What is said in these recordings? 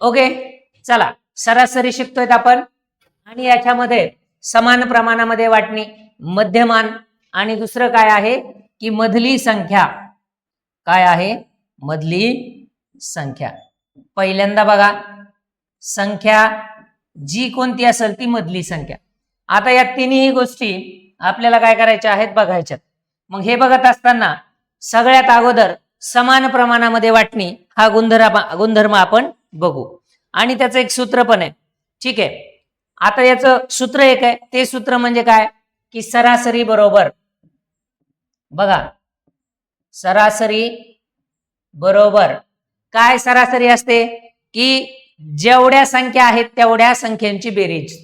Okay, चला सरासरी शिकतोय आपण आणि याच्यामध्ये समान प्रमाणामध्ये वाटणी, मध्यमान आणि दुसरं काय आहे की मधली संख्या. काय आहे? मधली संख्या. पहिल्यांदा बघा, संख्या जी कोणती असेल ती मधली संख्या. आता या तिन्ही गोष्टी आपल्याला काय करायच्या आहेत? बघायच्यात. मग हे बघत असताना सगळ्यात अगोदर समान प्रमाणामध्ये वाटणी हा गुणधर्म आपण बघू आणि त्याचं एक सूत्र पण आहे. ठीक आहे, आता याचं सूत्र एक आहे. ते सूत्र म्हणजे काय की सरासरी बरोबर, बघा सरासरी बरोबर काय सरासरी असते की जेवढ्या संख्या आहेत तेवढ्या संख्यांची बेरीज,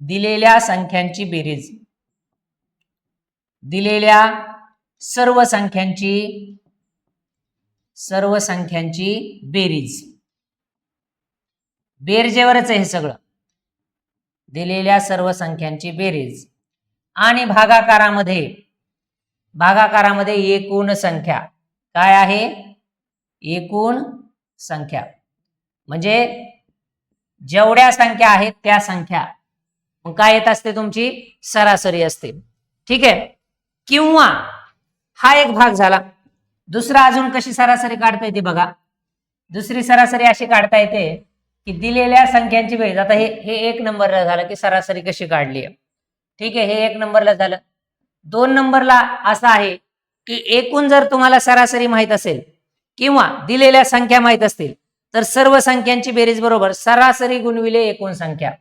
दिलेल्या संख्यांची बेरीज, दिलेल्या सर्व संख्यांची बेरीज. बेरजेवरच आहे हे सगळं, दिलेल्या सर्व संख्यांची बेरीज. आणि भागाकारामध्ये एकूण संख्या. काय आहे? एकूण संख्या म्हणजे जेवढ्या संख्या आहेत त्या संख्या मग काय येत असते? तुमची सरासरी असते. ठीक आहे, किंवा हा एक भाग झाला. दुसरा अजून कशी सरासरी काढता येते बघा. दुसरी सरासरी अशी काढता येते की दिलेल्या संख्यांची बेरीज. आता हे एक नंबरला झालं की सरासरी कशी काढली आहे. ठीक आहे, हे एक नंबरला झालं. 2 नंबरला असं आहे की एकूण जर तुम्हाला सरासरी माहित असेल किंवा दिलेल्या संख्या माहित असतील तर सर्व संख्यांची बेरीज बरोबर सरासरी गुणविले एकूण संख्या.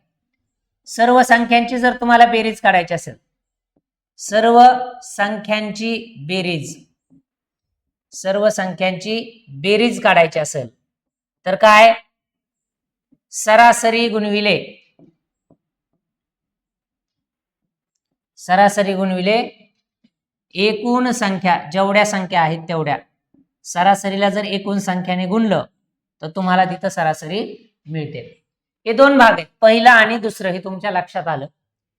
सर्व संख्यांची जर तुम्हाला बेरीज काढायची असेल, सर्व संख्यांची बेरीज काढायची असेल तर काय? सरासरी गुणविले एकूण संख्या. जेवढ्या संख्या आहेत तेवढ्या. सरासरीला जर एकूण संख्याने गुणलं तर तुम्हाला तिथं सरासरी मिळते. हे 2 भाग आहेत, पहिला आणि दुसरं. हे तुमच्या लक्षात आलं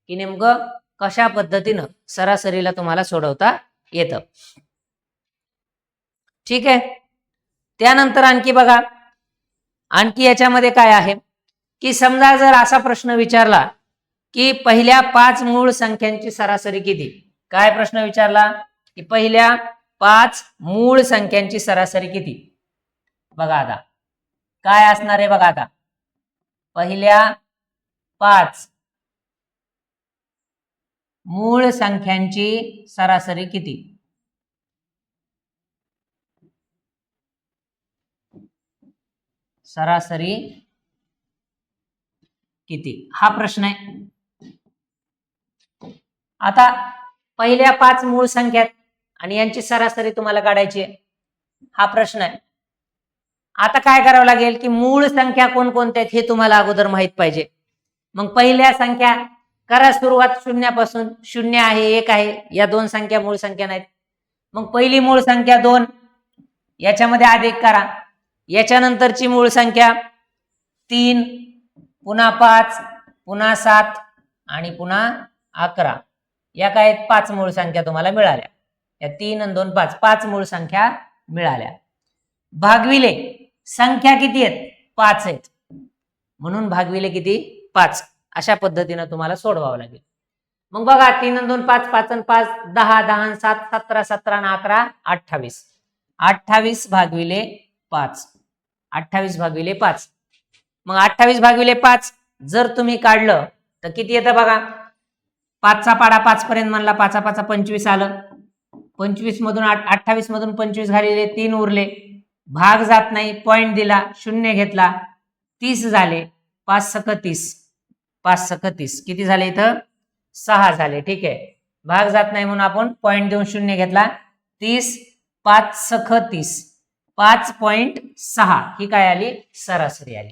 की नेमकं कशा पद्धतीनं सरासरीला तुम्हाला सोडवता येतं. ठीक आहे, त्यानंतर आणखी बघा, आणखी याच्यामध्ये काय आहे की समजा जर असा प्रश्न विचारला की पहिल्या 5 मूळ संख्यांची सरासरी किती. काय प्रश्न विचारला की पहिल्या 5 मूळ संख्यांची सरासरी किती. बघा आता काय असणार आहे. बघा आता पहिल्या 5 मूळ संख्यांची सरासरी किती. सरासरी किती हा प्रश्न आहे. आता पहिल्या 5 मूळ संख्या आणि यांची सरासरी तुम्हाला काढायची आहे, हा प्रश्न आहे. आता काय करावं लागेल की मूळ संख्या कोणकोणत्या आहेत हे तुम्हाला अगोदर माहित पाहिजे. मग पहिल्या संख्या करा सुरुवात शून्यापासून. 0 आहे, 1 आहे, या 2 संख्या मूळ संख्या नाहीत. मग पहिली मूळ संख्या 2, याच्यामध्ये अधिक करा. याच्यानंतरची मूळ संख्या 3, पुन्हा 5, पुन्हा 7 आणि पुन्हा 11. या काय 5 मूळ संख्या तुम्हाला मिळाल्या. या 3 आणि 2 5 मूळ संख्या मिळाल्या. भागविले संख्या किती आहेत? 5 आहेत, म्हणून भागविले किती? 5. अशा पद्धतीने तुम्हाला सोडवावं लागेल. मग बघा 3 आणि 2 5, 5 आणि 5 10, 10 आणि 7 17, 17 आणि 11 28. 28 भागविले 5. 28 भागविले 5. मग 28 भागविले 5 जर तुम्ही काढलं तर किती येतं बघा. 5चा पाडा 5 पर्यंत म्हणला, 5 5 25 आलं. 25 मधून 28 मधून 25 घालले, 3 उरले. भाग जात नाही, पॉइंट दिला, 0 घेतला, 30 झाले. 5 सक 30. 5 सक 30 किती झाले? इथं 6 झाले. ठीक आहे, भाग जात नाही म्हणून आपण पॉइंट देऊन 0 घेतला. 30 5 सख 30 5.6 ही काय आली? सरासरी आली.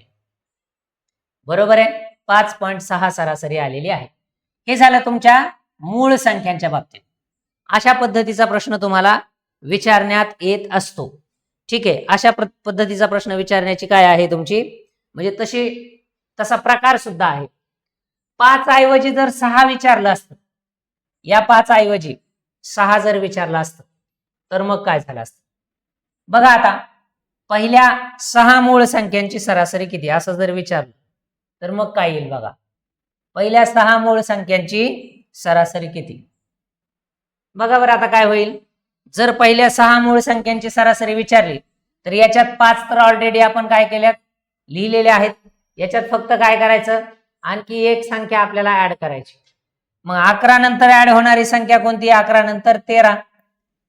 बरोबर आहे, 5.6 सरासरी आलेली आहे. हे झालं तुमच्या मूळ संख्यांच्या बाबतीत. अशा पद्धतीचा प्रश्न तुम्हाला विचारण्यात येत असतो. ठीक आहे, अशा पद्धतीचा प्रश्न विचारण्याची काय आहे तुमची म्हणजे तसा प्रकार सुद्धा आहे. 5 ऐवजी जर 6 विचारलं असतं, या 5 ऐवजी 6 जर विचारलं असतं तर मग काय झालं असतं बघा. आता पहिल्या 6 मूळ संख्यांची सरासरी किती असं जर विचारलं तर मग काय येईल बघा. पहिल्या 6 मूळ संख्यांची सरासरी किती. बघा बरं आता काय होईल. जर पहिल्या 6 मूळ संख्यांची सरासरी विचारली तर याच्यात 5 तर ऑलरेडी आपण काय केल्यात लिहिलेले आहेत. याच्यात फक्त काय करायचं आणखी एक संख्या आपल्याला ऍड करायची. मग 11 नंतर ऍड होणारी संख्या कोणती. 11 नंतर 13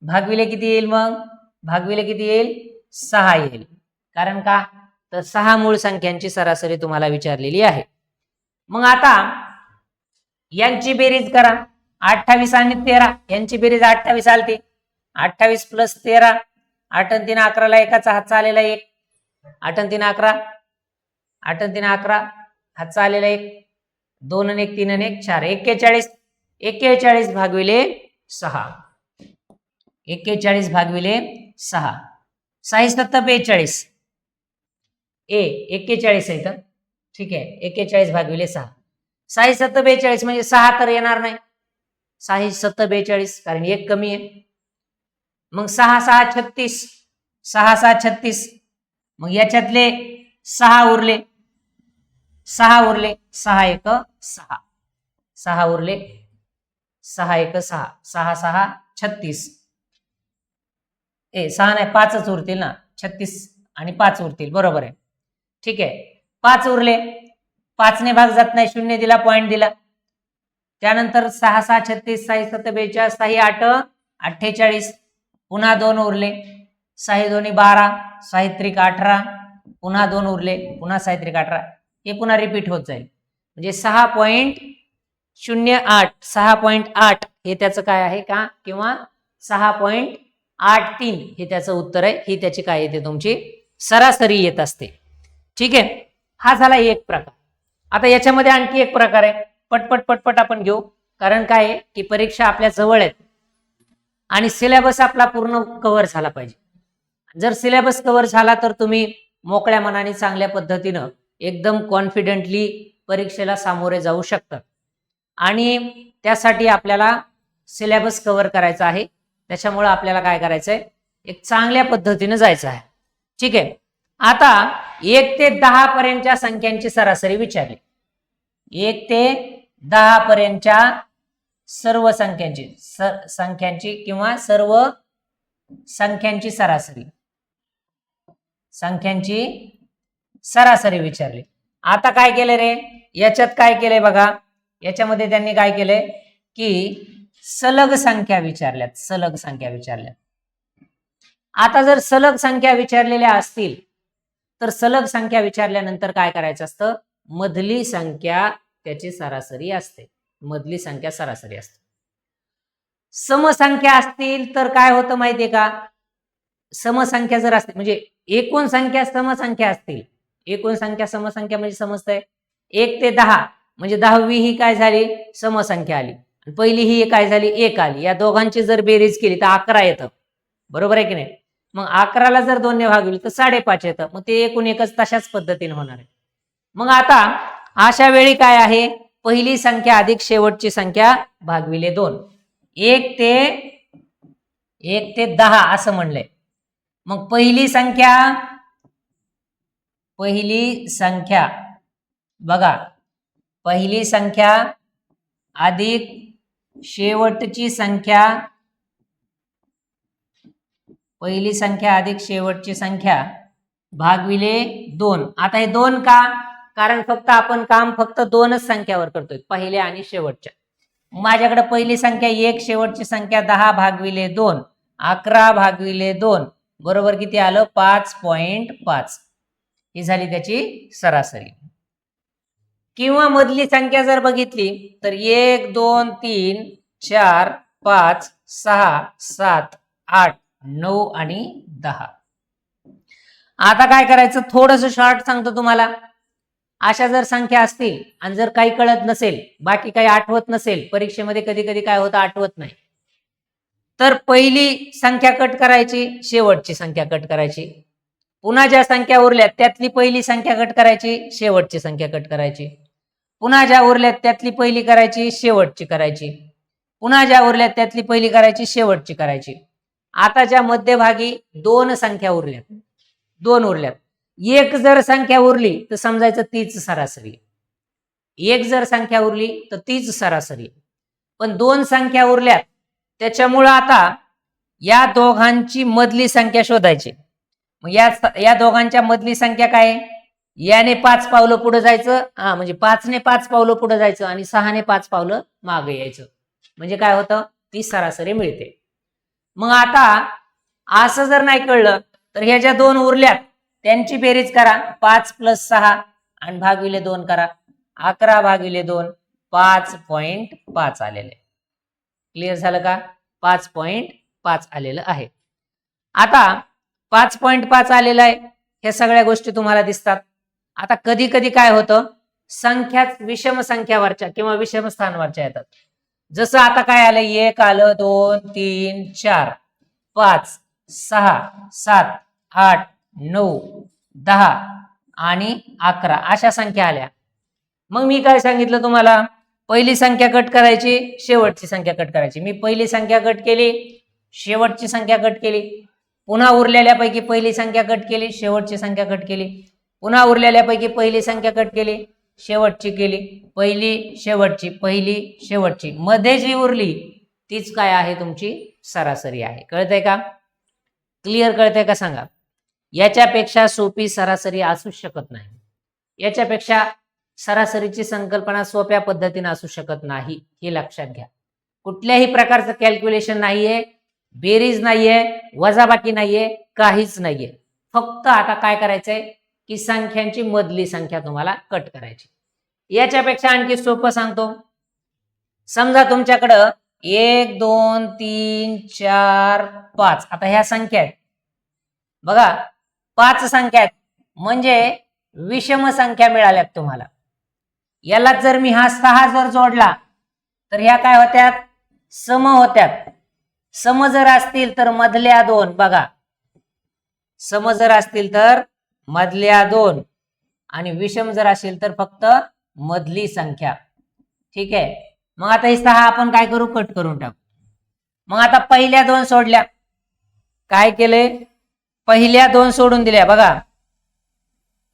भागविले किती येईल. मग भागविले किती येईल 6 येईल. कारण का तर 6 मूळ संख्यांची सरासरी तुम्हाला विचारलेली आहे. मग आता यांची बेरीज करा. 28 आणि 13 यांची बेरीज 28 आलती. 28 प्लस 13 8 आणि 3 11 एकाचा हातचा आलेला 1 8 आणि 3 11 8 आणि 3 11 हातचा आलेला 1 2 आणि 1 3 आणि 1 4 41 41 भागविले 6 41 भागविले 6 6 7 42 41 आहे तर ठीक आहे. 41 भागविले 6 6 7 42 म्हणजे 6 तर येणार नाही. 6 7 42 कारण 1 कमी आहे. मग 6 6 36 6 6 36 मग याच्यातले 6 उरले 6 उरले 6 1 6 6 उरले 6 1 6 6 6 36 6 नाही 5च उरतील ना. 36 आणि 5 उरतील बरोबर आहे. ठीक आहे 5 उरले 5 ने भाग जात नाही. 0 दिला पॉइंट दिला. त्यानंतर 6 6 36 6 7 42 6 8 48 पुन्हा 2 उरले 6 2 12 6 3 18 पुन्हा 2 उरले पुन्हा 6 3 18 हे पुन्हा रिपीट होत जाईल. म्हणजे 6.08 6.8 हे त्याचं काय आहे का किंवा 6.83 हे त्याचं उत्तर आहे. ही त्याची काय येते तुमची सरासरी येत असते. ठीक आहे हा झाला एक प्रकार. आता याच्यामध्ये आणखी एक प्रकार आहे. पटपट पटपट आपण घेऊ कारण काय आहे की परीक्षा आपल्या जवळ आहेत आणि सिलेबस आपला पूर्ण कव्हर झाला पाहिजे. जर सिलेबस कव्हर झाला तर तुम्ही मोकळ्या मनाने चांगल्या पद्धतीनं एकदम कॉन्फिडेंटली परीक्षेला सामोरे जाऊ शकतात. आणि त्यासाठी आपल्याला सिलेबस कव्हर करायचा आहे. त्याच्यामुळे आपल्याला काय करायचंय एक चांगल्या पद्धतीनं जायचं आहे. ठीक आहे आता 1 ते 10 पर्यंतच्या संख्यांची सरासरी विचारली. 1 ते 10 पर्यंतच्या सर्व संख्यांची किंवा सर्व संख्यांची सरासरी विचारली. आता काय केलं रे याच्यात काय केलंय बघा. याच्यामध्ये त्यांनी काय केलंय की सलग संख्या विचारल्यात. सलग संख्या विचारल्यात. आता जर सलग संख्या विचारलेल्या असतील तर सलग संख्या विचारल्यानंतर काय करायचं असतं मधली संख्या त्याची सरासरी असते. मधली संख्या सरासरी असते. समसंख्या असतील तर काय होतं माहितीये का. समसंख्या जर असतील म्हणजे एकूण संख्या समसंख्या असतील. एकूण संख्या समसंख्या म्हणजे समजतंय 1 ते 10 म्हणजे 10वी ही काय झाली समसंख्या आली. पहिली ही काय झाली 1 आली. या दोघांची जर बेरीज केली तर 11 येतं. बरोबर आहे की नाही. मग 11ला जर 2 ने भागवली तर 5.5 येतं. मग ते एकूण एकच तशाच पद्धतीने होणार आहे. मग आता अशा वेळी काय आहे पहिली संख्या अधिक शेवटची संख्या भागविले 2. 1 ते 10 असं म्हणलंय. मग पहिली संख्या बघा पहिली संख्या अधिक शेवटची संख्या पहिली संख्या अधिक शेवटची संख्या भागविले 2. आता हे 2 का कारण फक्त आपण काम फक्त 2च संख्यावर करतोय पहिल्या आणि शेवटच्या. माझ्याकडे पहिली संख्या 1 शेवटची संख्या 10 भागविले 2 11 भागविले 2 बरोबर किती आलं 5.5 ही झाली त्याची सरासरी. किंवा मधली संख्या जर बघितली तर 1 2 3 4 5 6 7 8 9 आणि 10. आता काय करायचं थोडंसं शॉर्ट सांगतो तुम्हाला. अशा जर संख्या असतील आणि जर काही कळत नसेल बाकी काही आठवत नसेल परीक्षेमध्ये कधी कधी काय होतं आठवत नाही तर पहिली संख्या कट करायची शेवटची संख्या कट करायची. पुन्हा ज्या संख्या उरल्यात त्यातली पहिली संख्या कट करायची शेवटची संख्या कट करायची. पुन्हा ज्या उरल्यात त्यातली पहिली करायची शेवटची करायची. पुन्हा ज्या उरल्यात त्यातली पहिली करायची शेवटची करायची. आता ज्या मध्यभागी 2 संख्या उरल्यात 2 उरल्यात. एक जर संख्या उरली तर समजायचं तीच सरासरी. एक जर संख्या उरली तर तीच सरासरी. पण 2 संख्या उरल्यात त्याच्यामुळं आता या दोघांची मधली संख्या शोधायची. मग या दोघांच्या मधली संख्या काय आहे? याने 5 पावलं पुढे जायचं, म्हणजे 5 ने 5 पावलं पुढे जायचं आणि 6 ने 5 पावलं मागे यायचं. म्हणजे काय होतं? ती सरासरी मिळते. मग आता असं जर नाही कळलं तर ह्या ज्या 2 उरल्यात त्यांची बेरीज करा. 5 + 6 आणि भागिले 2 करा. 11 भागिले 2 5.5 आलेले. क्लिअर झालं का? 5.5 आलेलं आहे. आता 5.5 आलेलं आहे. ह्या सगळ्या गोष्टी तुम्हाला दिसतात. आता कधी कधी काय होतं, संख्या विषम संख्यावरच्या किंवा विषम स्थानवरच्या येतात. जसं आता काय आलं, 1 आलं, 2 3 4 5 6 7 8 9 10 आणि 11 अशा संख्या आल्या. मग मी काय सांगितलं तुम्हाला, पहिली संख्या कट करायची, शेवटची संख्या कट करायची. मी पहिली संख्या कट केली, शेवटची संख्या कट केली. पुन्हा उरलेल्यापैकी पहिली संख्या कट केली, शेवटची संख्या कट केली. पुन्हा उरलेल्यापैकी पहिली संख्या कट केली, शेवटची केली. पहिली शेवटची, पहिली शेवटची, मध्ये जी उरली तीच काय आहे? तुमची सरासरी आहे. कळतंय का? क्लिअर कळतंय का सांगा? याच्यापेक्षा सोपी सरासरी असू शकत नाही. याच्यापेक्षा सरासरीची संकल्पना सोप्या पद्धतीने असू शकत नाही, हे लक्षात घ्या. कुठल्याही प्रकारचं कॅल्क्युलेशन नाहीये, बेरीज नाहीये, वजाबाकी नाहीये, काहीच नाहीये. फक्त आता काय करायचंय की संख्यांची मधली संख्या तुम्हाला कट करायची. याच्यापेक्षा आणखी सोपं सांगतो. समजा तुमच्याकडं 1 2 3 4 5 आता ह्या संख्या आहेत बघा, 5 संख्या आहेत म्हणजे विषम संख्या मिळाल्यात तुम्हाला. याला जर मी हा 6 जर जोडला तर ह्या काय होत्यात? सम होत्यात. सम जर असतील तर मधल्या 2 बघा, सम जर असतील तर मधल्या 2 आणि विषम जर असेल तर फक्त मधली संख्या. ठीक आहे. मग आता हे 6 आपण काय करू? कट करून टाकू. मग आता पहिल्या 2 सोडल्या. काय केले? पहिल्या 2 सोडून दिल्या बघा.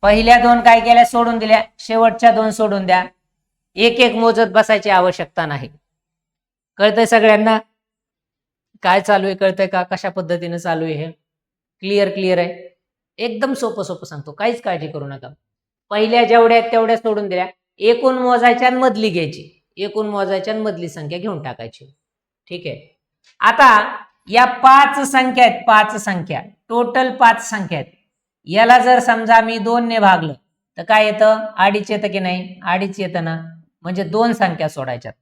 पहिल्या 2 काय केल्या? सोडून दिल्या. शेवटच्या 2 सोडून द्या. एक एक मोजत बसायची आवश्यकता नाही. कळतंय सगळ्यांना काय चालू आहे? कळतंय का? कशा पद्धतीने चालू आहे हे? क्लिअर आहे. एकदम सोपं सांगतो, काहीच काळजी करू नका. पहिल्या जेवढ्या आहेत तेवढ्या सोडून दिल्या. एकूण मोजायच्या आणि मधली घ्यायची. एकूण मोजायच्या आणि मधली संख्या घेऊन टाकायची. ठीक आहे. आता या 5 संख्या आहेत, 5 संख्या, टोटल 5 संख्या आहेत. याला जर समजा मी 2 ने भागलं तर काय येतं? 2.5 येतं की नाही? 2.5 येतं ना. म्हणजे 2 संख्या सोडायच्यात.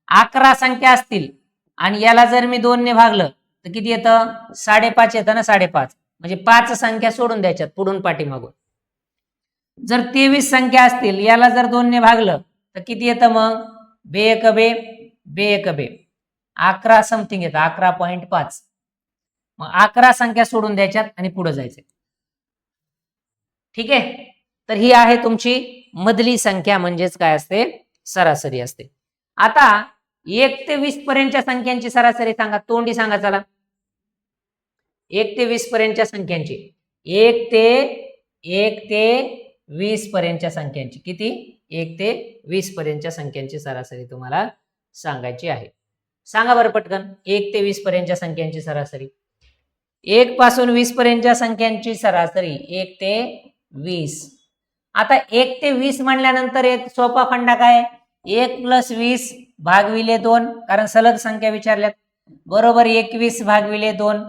11 संख्या असतील आणि याला जर मी 2 ने भागलं तर किती येतं? 5.5 येतं ना. 5.5 म्हणजे 5 संख्या सोडून द्यायच्यात पुढून पाठीमागून. जर 23 संख्या असतील, याला जर 2 ने भागलं तर किती येतं मग? बे एक बे 11 समथिंग येतं, 11.5. मग 11 संख्या सोडून द्यायच्यात आणि पुढे जायचं. ठीक आहे. तर ही आहे तुमची मधली संख्या, म्हणजेच काय असते? सरासरी असते. आता 1 ते 20 पर्यंतच्या संख्यांची सरासरी सांगा. तोंडी सांगा चला. 1 ते 20 पर्यंतच्या संख्यांची, 1 ते 20 पर्यंतच्या संख्यांची किती? 1 ते 20 पर्यंतच्या संख्यांची सरासरी तुम्हाला सांगायची आहे. सांगा बरं पटकन. 1 ते 20 पर्यंतच्या संख्यांची सरासरी. 1 पासून 20 पर्यंतच्या संख्यांची सरासरी 1 ते 20. आता 1 ते 20 म्हणल्यानंतर एक सोपा फंडा काय? 1 + 20 भागिले 2, कारण सलग संख्या विचारल्यात, बरोबर 21 भागिले 2.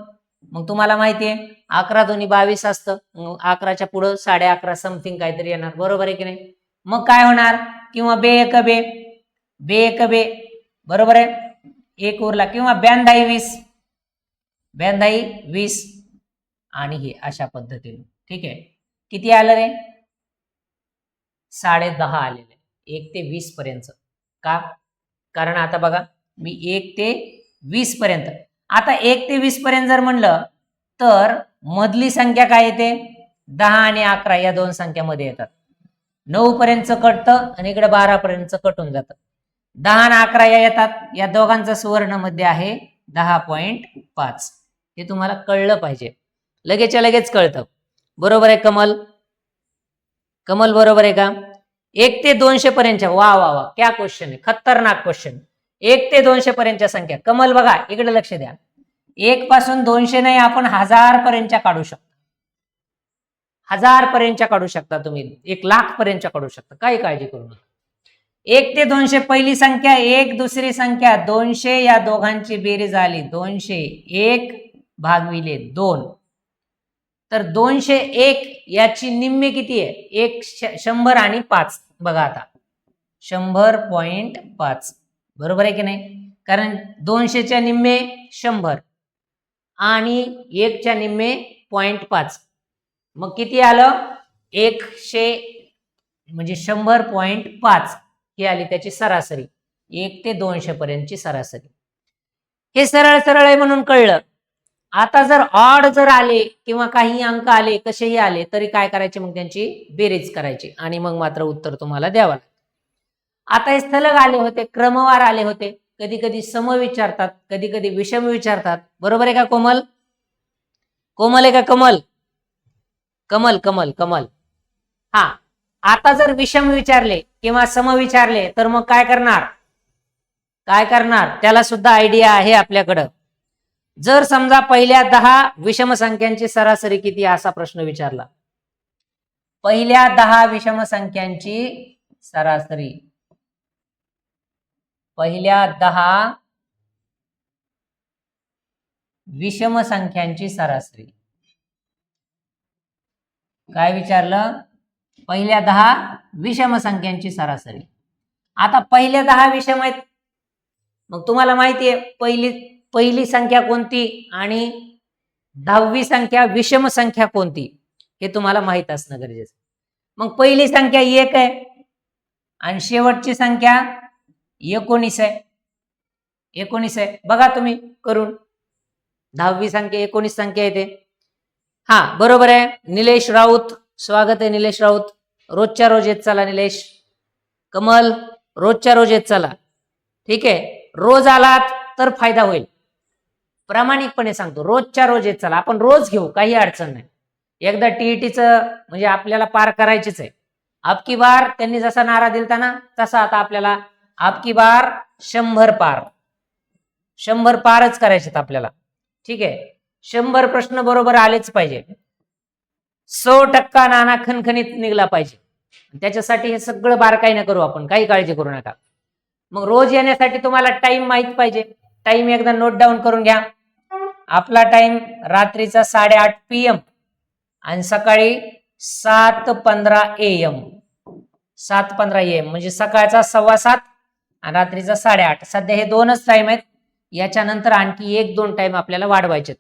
मग तुम्हाला माहितीये 11 दोन्ही 22 असतं. 11च्या पुढं 11.5 समथिंग काहीतरी येणार, बरोबर आहे की नाही? मग काय होणार? किंवा बे एक बे बरोबर आहे, 1 उरला. किंवा 82 20 आणि हे अशा पद्धतीने. ठीक आहे. किती आलं रे? 10.5 आलेले 1 ते 20 पर्यंत. का? कारण आता बघा मी 1 ते 20 पर्यंत, आता 1 ते 20 पर्यंत जर म्हणलं तर मधली संख्या काय येते? 10 आणि 11 या 2 संख्यामध्ये येतात. 9 पर्यंत कटतं आणि इकडे 12 पर्यंत कटून जातं. 10 आणि 11 या येतात. या दोघांचा सुवर्ण मध्ये आहे 10.5. हे तुम्हाला कळलं पाहिजे, लगेच कळतं. बरोबर आहे कमल? कमल बरोबर आहे का? 1 ते 200 पर्यंतच्या, वा वा वा, क्या क्वेश्चन आहे, खतरनाक क्वेश्चन. 1 ते 200 पर्यंतच्या संख्या. कमल बघा इकडे लक्ष द्या. 1 पासून 200 नाही, आपण 1000 पर्यंतच्या काढू शकतो. 1000 पर्यंतच्या काढू शकता तुम्ही, 1,00,000 पर्यंतच्या काढू शकता, काही काळजी करू नका. 1 ते 200 पहिली संख्या 1, दुसरी संख्या 200, या दोघांची बेरीज आली 200, 1 भागविले 2. तर 201 याची निम्मे किती आहे? 100 आणि 5. बघा आता 100.5 बरोबर आहे की नाही? कारण 200च्या निम्मे 100 आणि 1च्या निम्मे 0.5, मग किती आलं? 100 म्हणजे 100.5 ही आली त्याची सरासरी. 1 ते 200 पर्यंतची सरासरी. हे सरळ सरळ आहे म्हणून कळलं. आता जर ऑड जर आले किंवा काही अंक आले, कसेही आले, तरी काय करायचे? मग त्यांची बेरीज करायची आणि मग मात्र उत्तर तुम्हाला द्यावं लागेल. आता हे स्थलग आले होते, क्रमवार आले होते, कधी कधी सम विचारतात, कधी कधी विषम विचारतात. बरोबर आहे का कोमल? कोमल आहे का कमल? कमल कमल कमल. हा, आता जर विषम विचारले किंवा सम विचारले तर मग काय करणार? काय करणार त्याला सुद्धा आयडिया आहे आपल्याकडं. जर समजा पहिल्या 10 विषम संख्यांची सरासरी किती असा प्रश्न विचारला, पहिल्या 10 विषम संख्यांची सरासरी, पहिल्या 10 विषम संख्यांची सरासरी काय विचारलं? पहिल्या 10 विषम संख्यांची सरासरी. आता पहिल्या 10 विषम आहेत, मग तुम्हाला माहिती आहे पहिली संख्या कोणती आणि 10वी संख्या विषम संख्या कोणती हे तुम्हाला माहित असणं गरजेचं. मग पहिली संख्या 1 आहे आणि शेवटची संख्या 19 आहे. 19 आहे, बघा तुम्ही करून. 10वी संख्या 19 संख्या येते. हा बरोबर आहे. निलेश राऊत, स्वागत आहे निलेश राऊत. रोजच्या रोज येत चला निलेश. कमल रोजच्या रोज येत चला, ठीक आहे. रोज आलात तर फायदा होईल, प्रामाणिकपणे सांगतो. रोजच्या रोज येत चला, आपण रोज घेऊ, काही अडचण नाही. एकदा टीईटीचं म्हणजे आपल्याला पार करायचीच आहे. अबकी बार त्यांनी जसा नारा दिलता ना, तसा आता आपल्याला अबकी बार 100 पार, 100 पारच करायचे आपल्याला, ठीक आहे. 100 प्रश्न बरोबर आलेच पाहिजे. 100% नाना खणखणीत निघला पाहिजे. त्याच्यासाठी हे सगळं बारकाईनं करू आपण, काही काळजी करू नका. मग रोज येण्यासाठी तुम्हाला टाइम माहित पाहिजे. टाइम एकदा नोट डाऊन करून घ्या. आपला टाइम रात्रीचा 8:30 PM आणि सकाळी 7:15 AM. 7:15 AM म्हणजे सकाळचा 7:15 आणि रात्रीचा 8:30. सध्या हे 2च टाइम आहेत. याच्यानंतर आणखी 1-2 टाइम आपल्याला वाढवायचे.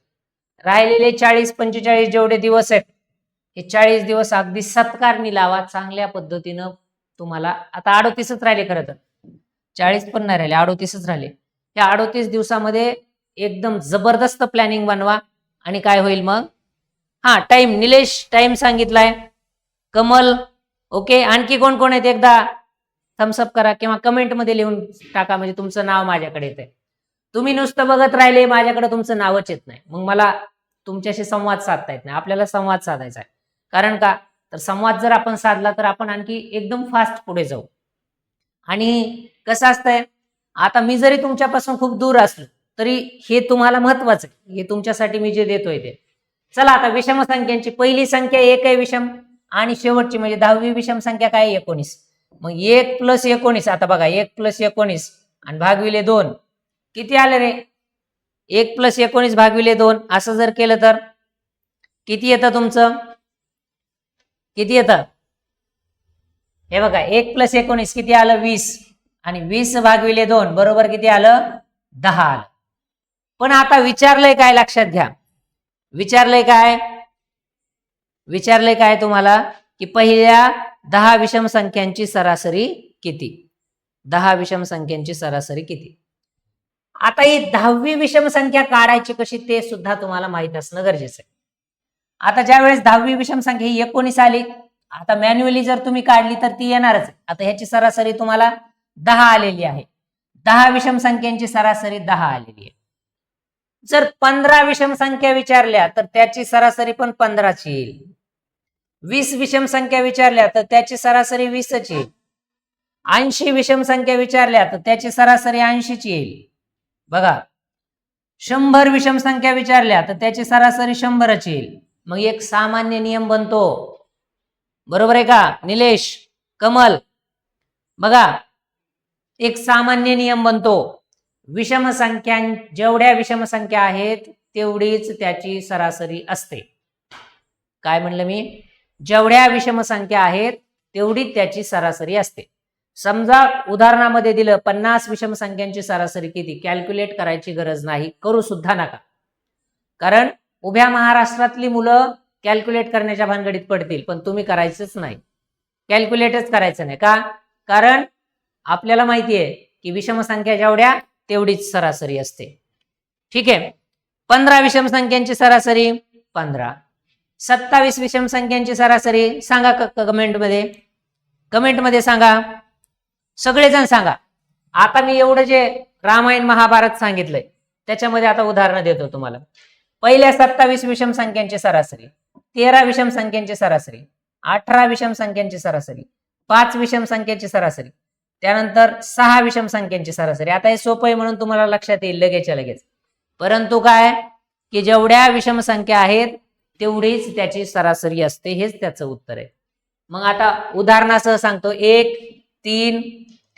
राहिलेले 40-45 जेवढे दिवस आहेत, हे 40 दिवस अगदी सत्कारणी लावा चांगल्या पद्धतीनं. तुम्हाला आता 38च राहिले, खरं तर 40 पण नाही राहिले, 38च राहिले. या 38 दिवसामध्ये एकदम जबरदस्त प्लॅनिंग बनवा आणि काय होईल मग? हा टाइम, निलेश टाइम सांगितलाय. कमल ओके. आणखी कोण कोण आहेत एकदा थम्सअप करा किंवा कमेंट मध्ये लिहून टाका, म्हणजे तुमचं नाव माझ्याकडे येतंय. तुम्ही नुसतं बघत राहिले, माझ्याकडे तुमचं नावच येत नाही, मग मला तुमच्याशी संवाद साधता येत नाही. आपल्याला संवाद साधायचा आहे. कारण का तर संवाद जर आपण साधला तर आपण आणखी एकदम फास्ट पुढे जाऊ. आणि कसं असतंय, आता मी जरी तुमच्यापासून खूप दूर असलो तरी हे तुम्हाला महत्वाचं आहे. हे तुमच्यासाठी मी जे देतोय ते. चला आता विषम संख्यांची पहिली संख्या 1 आहे विषम आणि शेवटची म्हणजे 10वी विषम संख्या काय? 19. मग 1 + 19. आता बघा 1 + 19 आणि भागविले 2 किती आले रे? 1 + 19 भागविले 2 असं जर केलं तर किती येतं तुमचं? किती येतं? हे बघा 1 + 19 किती आलं? 20 आणि 20 भागविले 2 बरोबर किती आलं? 10 आलं. पण आता विचारलंय काय? लक्षात घ्या. विचारलंय काय? विचारलंय काय तुम्हाला की पहिल्या 10 विषम संख्यांची सरासरी किती? 10 विषम संख्यांची सरासरी किती? आता ही 10वी विषम संख्या काढायची कशी ते सुद्धा तुम्हाला माहित असणं गरजेचं आहे. आता ज्या वेळेस 10वी विषम संख्या ही 19 आली, आता मॅन्युअली जर तुम्ही काढली तर ती येणारच आहे. आता ह्याची सरासरी तुम्हाला 10 आलेली आहे. 10 विषम संख्यांची सरासरी 10 आलेली आहे. जर 15 विषम संख्या विचारल्या तर त्याची सरासरी पण 15ची येईल. 20 विषम संख्या विचारल्या तर त्याची सरासरी 20च येईल. 80 विषम संख्या विचारल्या तर त्याची सरासरी 80ची येईल. बघा, 100 विषम संख्या विचारल्या तर त्याची सरासरी 100च येईल. मग एक सामान्य नियम बनतो. बरोबर आहे का निलेश, कमल? बघा, एक सामान्य नियम बनतो. विषम संख्या, जेवढ्या विषम संख्या आहेत तेवढीच त्याची सरासरी असते. काय म्हणलं मी? जेवढ्या विषम संख्या आहेत तेवढीच त्याची सरासरी असते. समजा उदाहरणामध्ये दिलं 50 विषम संख्यांची सरासरी किती, कॅल्क्युलेट करायची गरज नाही, करू सुद्धा नका. कारण उभ्या महाराष्ट्रातली मुलं कॅल्क्युलेट करण्याच्या भानगडीत पडतील, पण तुम्ही करायचंच नाही, कॅल्क्युलेटच करायचं नाही. का? कारण आपल्याला माहिती आहे की विषम संख्या जेवढ्या तेवढीच सरासरी असते. ठीक आहे. 15 विषम संख्यांची सरासरी 15. 27 विषम संख्यांची सरासरी सांगा कमेंटमध्ये, कमेंटमध्ये सांगा, सगळेजण सांगा. आता मी एवढं जे रामायण महाभारत सांगितलंय त्याच्यामध्ये आता उदाहरणं देतो तुम्हाला. पहिल्या 27 विषम संख्यांची सरासरी, 13 विषम संख्यांची सरासरी, 18 विषम संख्यांची सरासरी, 5 विषम संख्यांची सरासरी, त्यानंतर 6 विषम संख्यांची सरासरी. आता हे सोपं आहे म्हणून तुम्हाला लक्षात येईल लगेचच्या लगेच. परंतु काय की जेवढ्या विषम संख्या आहेत तेवढीच त्याची सरासरी असते, हेच त्याचं उत्तर आहे. मग आता उदाहरणासह सांगतो. 1, 3,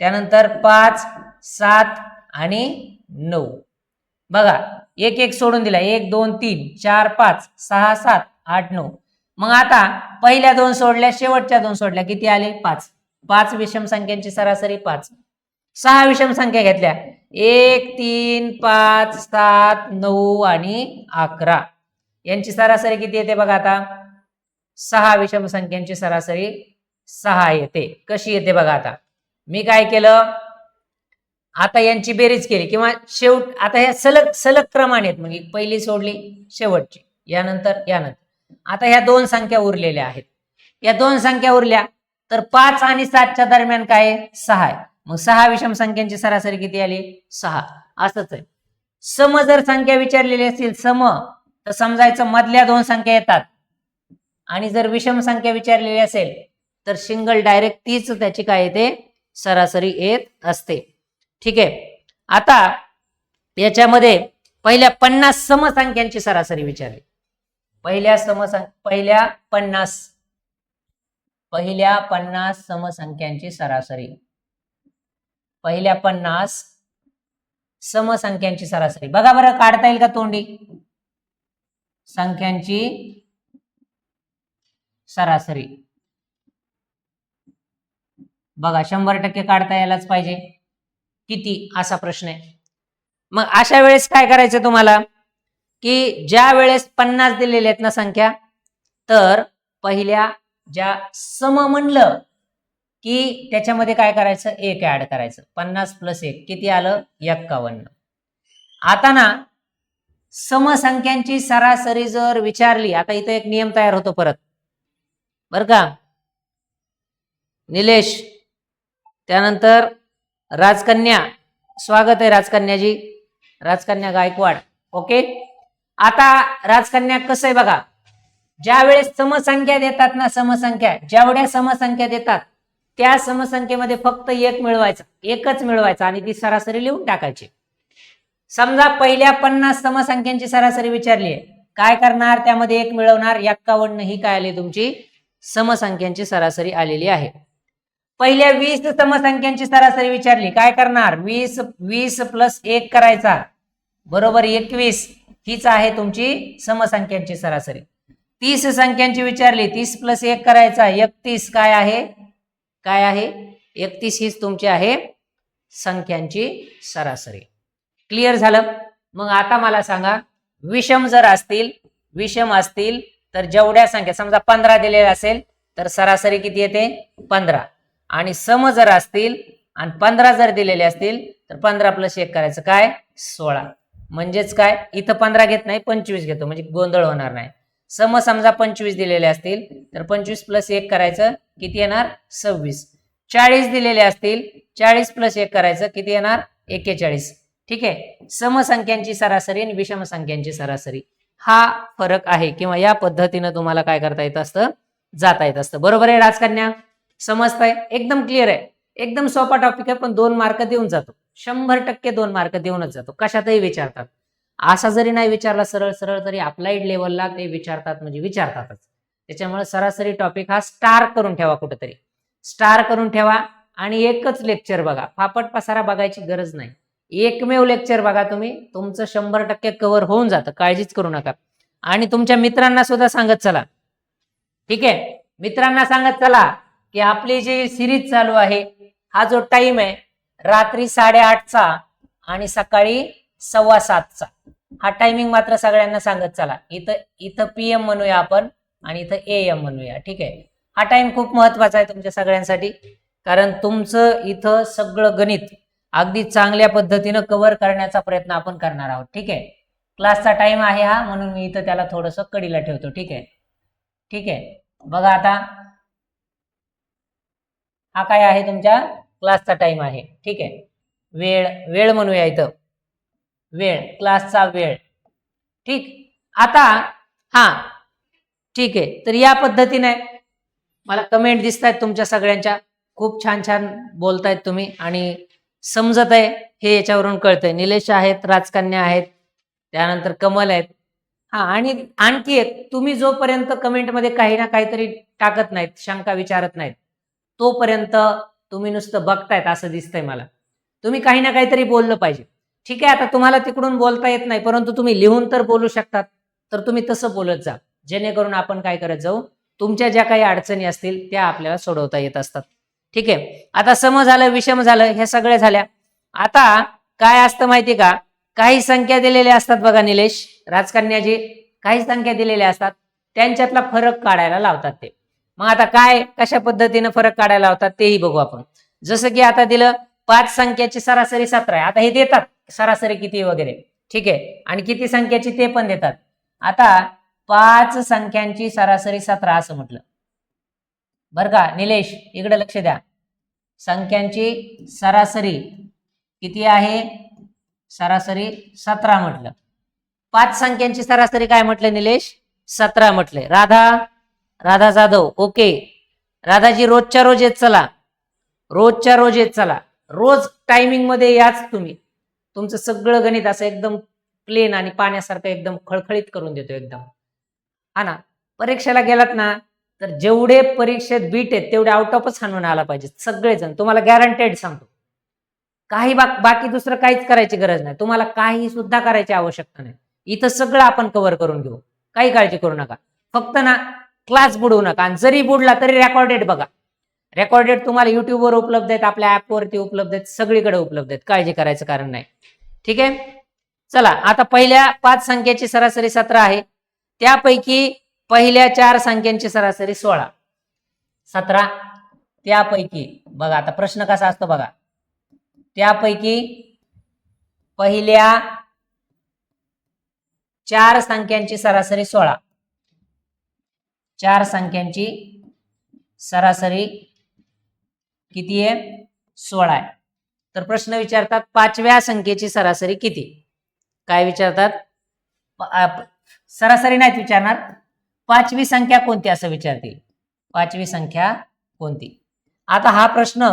त्यानंतर 5, 7 आणि 9. बघा, एक एक सोडून दिला. 1, 2, 3, 4, 5, 6, 7, 8, 9. मग आता पहिल्या 2 सोडल्या, शेवटच्या 2 सोडल्या, किती आले? 5. 5 विषम संख्यांची सरासरी 5. 6 विषम संख्या घेतल्या, 1, 3, 5, 7, 9 आणि 11. यांची सरासरी किती येते बघा. आता 6 विषम संख्यांची सरासरी 6 येते. कशी येते बघा. आता मी काय केलं, आता यांची बेरीज केली किंवा आता ह्या सलग सलग क्रमाने आहेत, म्हणजे पहिली सोडली शेवटची, यानंतर यानंतर. आता ह्या 2 संख्या उरलेल्या आहेत. या 2 संख्या उरल्या तर 5 आणि 7च्या दरम्यान काय आहे? 6 आहे. मग 6 विषम संख्यांची सरासरी किती आली? 6. असंच आहे. सम जर संख्या विचारलेली असतील, सम, तर समजायचं मधल्या 2 संख्या येतात. आणि जर विषम संख्या विचारलेली असेल तर सिंगल डायरेक्ट तीच त्याची काय येते? सरासरी येत असते. ठीक आहे. आता याच्यामध्ये पहिल्या 50 समसंख्यांची सरासरी विचारली. पहिल्या 50 समसंख्यांची सरासरी, पहिल्या 50 समसंख्यांची सरासरी बघा बरं, काढता येईल का तोंडी? संख्यांची सरासरी बघा, 100% काढता यायलाच पाहिजे. किती असा प्रश्न आहे. मग अशा वेळेस काय करायचं तुम्हाला की ज्या वेळेस 50 दिलेले आहेत ना संख्या, तर पहिल्या ज्या सम म्हणलं की त्याच्यामध्ये काय करायचं? 1 ऍड करायचं. 50 + 1 किती आलं? 51. आता ना समसंख्यांची सरासरी जर विचारली, आता इथे एक नियम तयार होतो परत, बर का निलेश, त्यानंतर राजकन्या, स्वागत आहे राजकन्याजी, राजकन्या गायकवाड. ओके. आता राजकन्या कसं आहे बघा, ज्या वेळेस समसंख्या देतात ना, समसंख्या जेवढ्या समसंख्या देतात त्या समसंख्येमध्ये फक्त 1 मिळवायचा, एकच मिळवायचा आणि ती सरासरी लिहून टाकायची. समजा पहिल्या 50 समसंख्यांची सरासरी विचारली आहे, काय करणार? त्यामध्ये 1 मिळवणार. 51 ही काय आली? तुमची समसंख्यांची सरासरी आलेली आहे. पहिल्या 20 समसंख्यांची सरासरी विचारली, काय करणार? 20 + 1 करायचा, बरोबर 21. हीच आहे तुमची समसंख्यांची सरासरी. 30 संख्यांची विचारली, 30 + 1 करायचा, 31. काय आहे? काय आहे? 31 हीच तुमची आहे संख्यांची सरासरी. क्लिअर झालं? मग आता मला सांगा, विषम जर असतील, विषम असतील तर जेवढ्या संख्या, समजा 15 दिलेल्या असेल तर सरासरी किती येते? 15. आणि सम जर असतील आणि 15 जर दिलेले असतील तर 15 + 1 करायचं, काय? 16. म्हणजेच काय, इथं 15 घेत नाही, 25 घेतो, म्हणजे गोंधळ होणार नाही. सम समजा 25 दिलेले असतील तर 25 + 1 करायचं, किती येणार? 26. 40 दिलेले असतील, 40 + 1 करायचं, किती येणार? 41. ठीक आहे. समसंख्यांची सरासरी आणि विषम संख्यांची सरासरी हा फरक आहे, किंवा या पद्धतीनं तुम्हाला काय करता येत असतं? जाता येत असतं. बरोबर आहे राजकन्या? समजतंय? एकदम क्लिअर आहे. एकदम सोपा टॉपिक आहे, पण 2 मार्क देऊन जातो. 100% 2 मार्क देऊनच जातो. कशातही विचारतात. असा जरी नाही विचारला सरळ सरळ तरी अप्लाइड लेवलला ते विचारतात, म्हणजे विचारतातच. त्याच्यामुळे सरासरी टॉपिक हा स्टार करून ठेवा, कुठेतरी स्टार करून ठेवा. आणि एकच लेक्चर बघा, फापट पसारा बघायची गरज नाही. एकमेव लेक्चर बघा तुम्ही, तुमचं 100% कव्हर होऊन जातं. काळजीच करू नका. आणि तुमच्या मित्रांना सुद्धा सांगत चला. ठीक आहे, मित्रांना सांगत चला की आपली जी सिरीज चालू आहे, हा जो टाइम आहे रात्री 8:30चा आणि सकाळी 7:15चा, हा टायमिंग मात्र सगळ्यांना सांगत चला. इथं PM म्हणूया आपण आणि इथं AM म्हणूया. ठीक आहे, हा टाइम खूप महत्वाचा आहे तुमच्या सगळ्यांसाठी, कारण तुमचं इथं सगळं गणित अगदी चांगल्या पद्धतीनं कव्हर करण्याचा प्रयत्न आपण करणार आहोत. ठीक आहे, क्लासचा टाइम आहे हा, म्हणून मी इथं त्याला थोडंसं कडीला ठेवतो. ठीक आहे, ठीक आहे. बघा आता, हा काय आहे तुमच्या क्लासचा टाइम आहे. ठीक आहे, वेळ म्हणूया इथं, वेळ, क्लासचा वेळ. ठीक, आता हा ठीक आहे. तर या पद्धतीने मला कमेंट दिसत आहेत तुमच्या सगळ्यांच्या, खूप छान छान बोलतायत तुम्ही आणि समजत आहे हे याच्यावरून कळतंय. निलेश आहेत, राजकन्या आहेत, त्यानंतर कमल आहेत. हा, आणि आणखी एक, तुम्ही जोपर्यंत कमेंटमध्ये काही ना काहीतरी टाकत नाहीत, शंका विचारत नाहीत, तोपर्यंत तुम्ही नुसतं बघतायत असं दिसतंय मला. तुम्ही काही ना काहीतरी बोललं पाहिजे. ठीक आहे, आता तुम्हाला तिकडून बोलता येत नाही, परंतु तुम्ही लिहून तर बोलू शकतात. तर तुम्ही तसं बोलत जा, जेणेकरून आपण काय करत जाऊ, तुमच्या ज्या काही अडचणी असतील त्या आपल्याला सोडवता येत असतात. ठीक आहे, आता सम झालं, विषम झालं, ह्या सगळ्या झाल्या. आता काय असतं माहिती का, काही संख्या दिलेल्या असतात बघा निलेश, राजकन्याजी, काही संख्या दिलेल्या असतात, त्यांच्यातला फरक काढायला लावतात ते. मग आता काय, कशा पद्धतीनं फरक काढायला लावतात तेही बघू आपण. जसं की आता दिलं 5 संख्याची सरासरी 17 आहे. आता हे देतात सरासरी किती वगैरे. ठीक आहे, आणि किती संख्याची ते पण देतात. आता 5 संख्यांची सरासरी 17 असं म्हटलं बरं का निलेश, इकडे लक्ष द्या. संख्यांची सरासरी किती आहे, सरासरी 17 म्हटलं. 5 संख्यांची सरासरी काय म्हटलं निलेश, 17 म्हटले. राधा जाधव, ओके. राधाजी रोजच्या रोज येत चला, रोजच्या रोज येत चला, रोज टायमिंग मध्ये याच तुम्ही. तुमचं सगळं गणित असं एकदम प्लेन आणि पाण्यासारखं एकदम खळखळीत करून देतो एकदम. हा ना, परीक्षेला गेलात ना तर जेवढे परीक्षेत बीट आहेत तेवढे आउट ऑफच हाणून आला पाहिजे सगळेजण, तुम्हाला गॅरंटेड सांगतो. काही बाकी दुसरं काहीच करायची गरज नाही, तुम्हाला काही सुद्धा करायची आवश्यकता नाही. इथं सगळं आपण कव्हर करून घेऊ, काही काळजी करू नका. फक्त ना क्लास बुडवू नका, आणि जरी बुडला तरी रेकॉर्डेड बघा. रेकॉर्डेड तुम्हाला युट्यूबवर उपलब्ध आहेत, आपल्या ऍपवरती उपलब्ध आहेत, सगळीकडे उपलब्ध आहेत, काळजी करायचं कारण नाही. ठीक आहे, चला आता पहिल्या 5 संख्येची सरासरी 17 आहे, त्यापैकी पहिल्या 4 संख्यांची सरासरी 16. 17 त्यापैकी बघा, आता प्रश्न कसा असतो बघा, त्यापैकी पहिल्या 4 संख्यांची सरासरी 16. 4 संख्यांची सरासरी किती आहे, 16 आहे. तर प्रश्न विचारतात 5व्या संख्येची सरासरी किती. काय विचारतात, सरासरी नाहीत विचारणार, 5वी संख्या कोणती असं विचारतील. 5वी संख्या कोणती. आता हा प्रश्न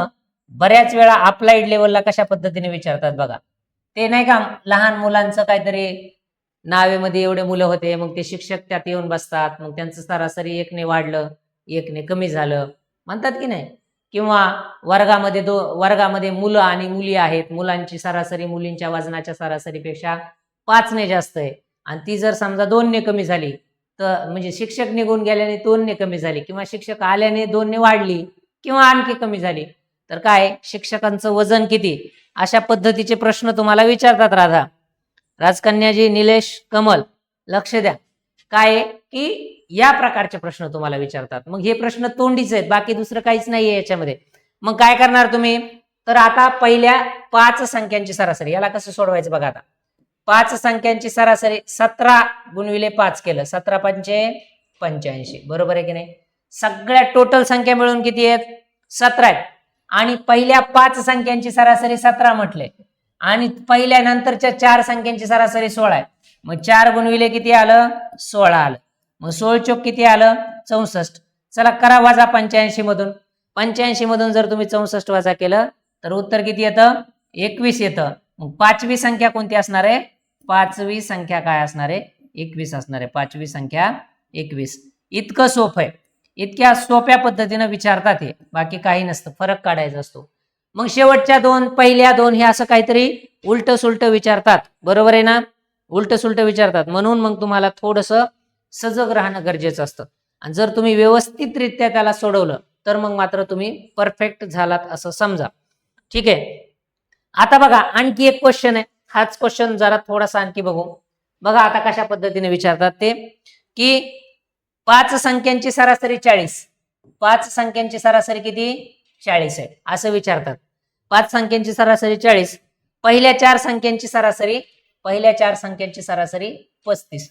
बऱ्याच वेळा अप्लाइड लेवलला कशा पद्धतीने विचारतात बघा. ते नाही का, लहान मुलांचं काहीतरी नावेमध्ये एवढे मुलं होते, मग ते शिक्षक त्यात येऊन बसतात, मग त्यांचं सरासरी 1ने वाढलं, 1ने कमी झालं म्हणतात की नाही. किंवा वर्गामध्ये मुलं आणि मुली आहेत, मुलांची सरासरी मुलींच्या वजनाच्या सरासरीपेक्षा 5ने जास्त आहे, आणि ती जर समजा 2ने कमी झाली, तर म्हणजे शिक्षक निघून गेल्याने 2ने कमी झाली, किंवा शिक्षक आल्याने 2ने वाढली, किंवा आणखी कमी झाली, तर काय, शिक्षकांचं वजन किती. अशा पद्धतीचे प्रश्न तुम्हाला विचारतात. राजकन्याजी, निलेश, कमल, लक्ष द्या. काय की या प्रकारचे प्रश्न तुम्हाला विचारतात. मग हे प्रश्न तोंडीचे आहेत, बाकी दुसरं काहीच नाहीये याच्यामध्ये. मग काय करणार तुम्ही, तर आता पहिल्या 5 संख्यांची सरासरी, याला कसं सोडवायचं बघा. आता 5 संख्यांची सरासरी 17 गुणिले 5 केलं, 17 पंचे 85, बरोबर आहे की नाही. सगळ्या टोटल संख्या मिळून किती आहेत, 17 आहेत. आणि पहिल्या 5 संख्यांची सरासरी 17 म्हटले, आणि पहिल्या नंतरच्या 4 संख्यांची सरासरी 16 आहे. मग 4 गुणिले किती आलं, 16 आलं. मग 16 चोक किती आलं, 64. चला करा वजा 85 मधून. 85 मधून जर तुम्ही 64 वजा केलं तर उत्तर किती येतं? 21 येतं. मग पाचवी संख्या कोणती असणार आहे? पाचवी संख्या काय असणार आहे? 21 असणार आहे. पाचवी संख्या 21. इतकं सोपं आहे. इतक्या सोप्या पद्धतीनं विचारतात हे, बाकी काही नसतं, फरक काढायचा असतो. मग शेवटच्या दोन, पहिल्या दोन हे असं काहीतरी उलट सुलट विचारतात, बरोबर आहे ना? उलट सुलट विचारतात, म्हणून मग तुम्हाला थोडंसं सजग राहणं गरजेचं असतं. आणि जर तुम्ही व्यवस्थितरित्या त्याला सोडवलं तर मग मात्र तुम्ही परफेक्ट झालात असं समजा. ठीक आहे. आता बघा आणखी एक क्वेश्चन आहे. हाच क्वेश्चन जरा थोडासा आणखी बघू. बघा आता कशा पद्धतीने विचारतात ते, की 5 संख्यांची सरासरी 40. 5 संख्यांची सरासरी किती? 40 आहे असं विचारतात. 5 संख्यांची सरासरी 40. पहिल्या 4 संख्यांची सरासरी 35.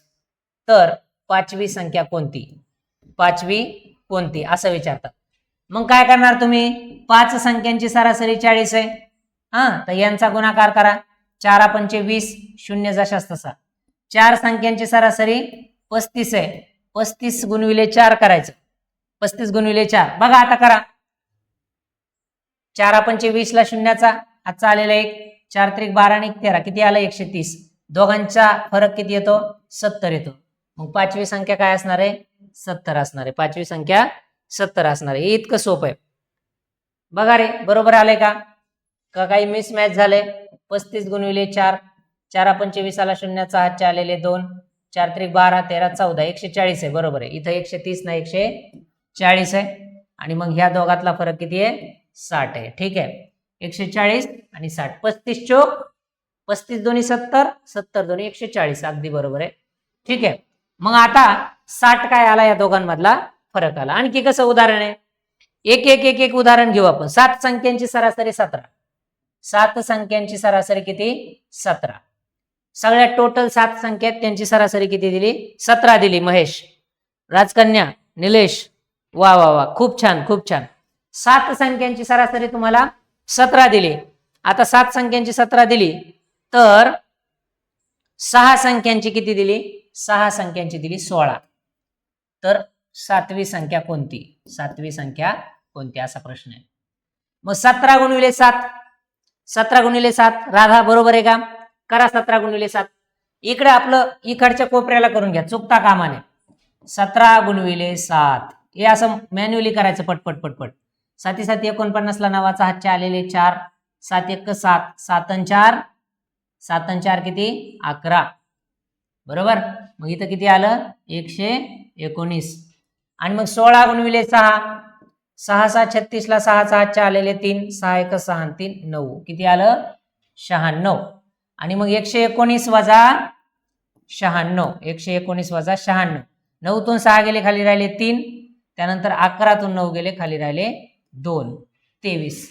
तर पाचवी संख्या कोणती? पाचवी कोणती असं विचारतात. मग काय करणार तुम्ही? 5 संख्यांची सरासरी 40 आहे. तर यांचा गुणाकार करा. 4 पंचे 20, शून्य जशास तसा. 4 संख्यांची सरासरी 35 आहे. 35 गुणविले 4 करायचं. 35 गुणविले 4 बघा आता करा. 4 पंचे 20 ला शून्याचा हातचा आलेला 1, 4 त्रिक 12 आणि 13 किती आलं? 130. दोघांचा फरक किती येतो? 70 येतो. मग पाचवी संख्या काय असणार आहे? 70 असणार आहे. पाचवी संख्या 70 असणार आहे. इतकं सोपं आहे. बघा रे, बरोबर आलंय का? काही मिसमॅच झालंय? 35 गुणविले 4, 4 पंचे 20 ला शून्याचा हातच्या आलेले 2, 4 त्रिक 12, 13 14, 140 आहे. बरोबर आहे. इथं 130 ना 140 आहे. आणि मग ह्या दोघातला फरक किती आहे? 60 आहे. ठीक आहे. 140 आणि 60. 35 चोक 35 दोन्ही 70, 70 दोन्ही 140. अगदी बरोबर आहे. ठीक आहे. मग आता 60 काय आला? या दोघांमधला फरक आला. आणखी कसं उदाहरण आहे? एक उदाहरण घेऊ आपण. 7 संख्यांची सरासरी 17. 7 संख्यांची सरासरी किती? 17. सगळ्या टोटल 7 संख्या त्यांची सरासरी किती दिली? 17 दिली. महेश, राजकन्या, निलेश, वा वा वा, खूप छान खूप छान. 7 संख्यांची सरासरी तुम्हाला 17 दिली. आता 7 संख्यांची 17 दिली तर 6 संख्यांची किती दिली? 6 संख्यांची दिली 16. तर 7वी संख्या कोणती? 7वी संख्या कोणती असा प्रश्न आहे. मग 17 गुणिले 7, 17 गुणिले 7 राधा बरोबर आहे का? करा 17 गुणिले 7. इकडे आपलं इकडच्या कोपऱ्याला करून घ्या, चुकता कामा नये. 17 गुणिले 7 हे असं मॅन्युअली करायचं पटपट पटपट. 7 7 49 ला नावाचा हातच्या आलेले 4, 7 1 7, 7 आणि 4, 7 आणि 4 किती? 11. बरोबर. मग इथं किती आलं? 119. आणि मग 16 गुणिले 6, 6 6 36 ला 6 चा हातच्या आलेले 3, 6 1 6 आणि 3 9 किती आलं? 96. आणि मग 119 वजा 96, 119 वजा 96. 9 तून 6 गेले खाली राहिले 3, त्यानंतर 11 तून 9 गेले खाली राहिले 2, 23.